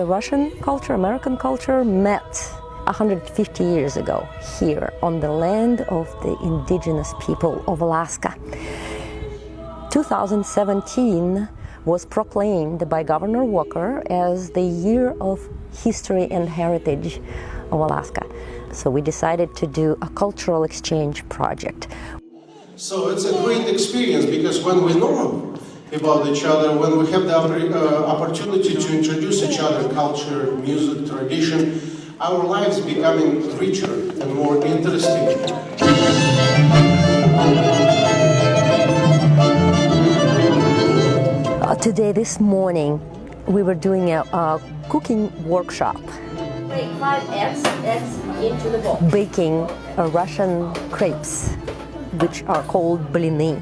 the Russian culture, American culture met 150 years ago here on the land of the indigenous people of Alaska. 2017 was proclaimed by Governor Walker as the year of history and heritage of Alaska. So we decided to do a cultural exchange project. So it's a great experience because when we know about each other, when we have the opportunity to introduce each other, culture, music, tradition, our lives becoming richer and more interesting. Today, this morning, we were doing a cooking workshop. Break 5x into the bowl. Baking Russian crepes, which are called blini,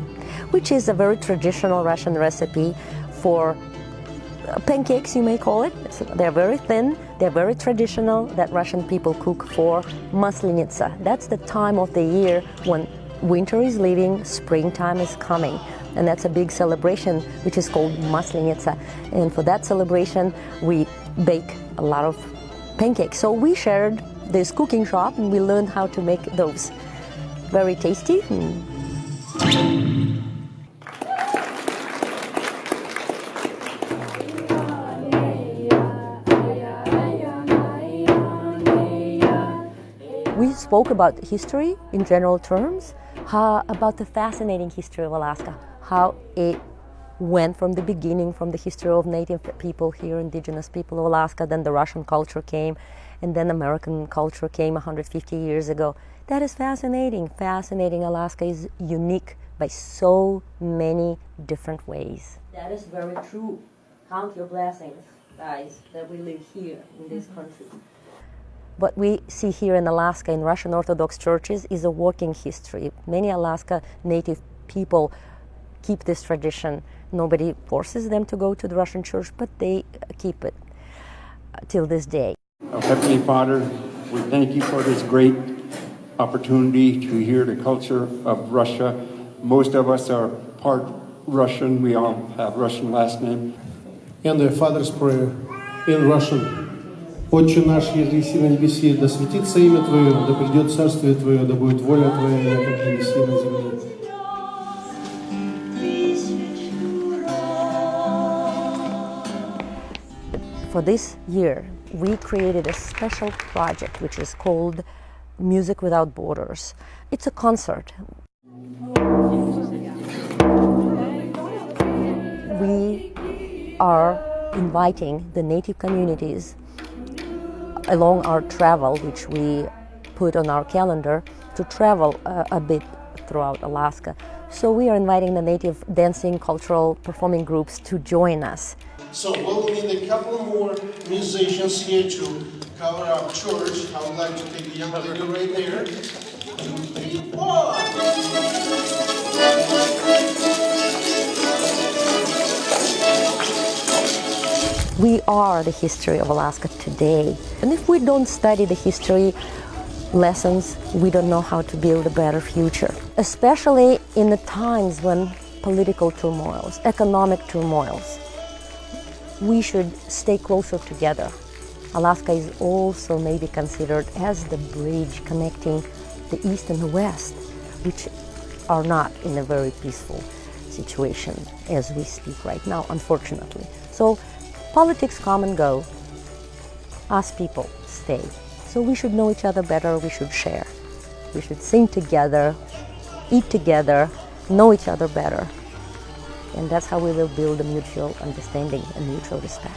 which is a very traditional Russian recipe for pancakes, you may call it. So they're very thin, they're very traditional, that Russian people cook for Maslenitsa. That's the time of the year when winter is leaving, springtime is coming. And that's a big celebration, which is called Maslenitsa. And for that celebration, we bake a lot of pancakes. So we shared this cooking shop and we learned how to make those. Very tasty. We spoke about history in general terms, about the fascinating history of Alaska, how it went from the beginning, from the history of native people here, indigenous people of Alaska, then the Russian culture came, and then American culture came 150 years ago. That is fascinating, fascinating. Alaska is unique by so many different ways. That is very true. Count your blessings, guys, that we live here in this country. What we see here in Alaska in Russian Orthodox churches is a working history. Many Alaska native people keep this tradition. Nobody forces them to go to the Russian church, but they keep it till this day. Heavenly Father, we thank you for this great opportunity to hear the culture of Russia. Most of us are part Russian. We all have Russian last name. And the Father's Prayer in Russian. Отче наш, еси на небеси, да светится имя Твое, да придет царствие Твое, да будет воля Твоя, как на небеси на земле. For this year, we created a special project which is called Music Without Borders. It's a concert. We are inviting the native communities along our travel, which we put on our calendar, to travel a bit throughout Alaska. So we are inviting the native dancing, cultural, performing groups to join us. So we'll need a couple more musicians here to cover our church. I would like to take the young lady right there. 2, 3, 4. We are the history of Alaska today. And if we don't study the history lessons, we don't know how to build a better future. Especially in the times when political turmoils, economic turmoils, we should stay closer together. Alaska is also maybe considered as the bridge connecting the East and the West, which are not in a very peaceful situation as we speak right now, unfortunately. So politics come and go. Us people stay. So we should know each other better, we should share. We should sing together, eat together, know each other better. And that's how we will build a mutual understanding and mutual respect.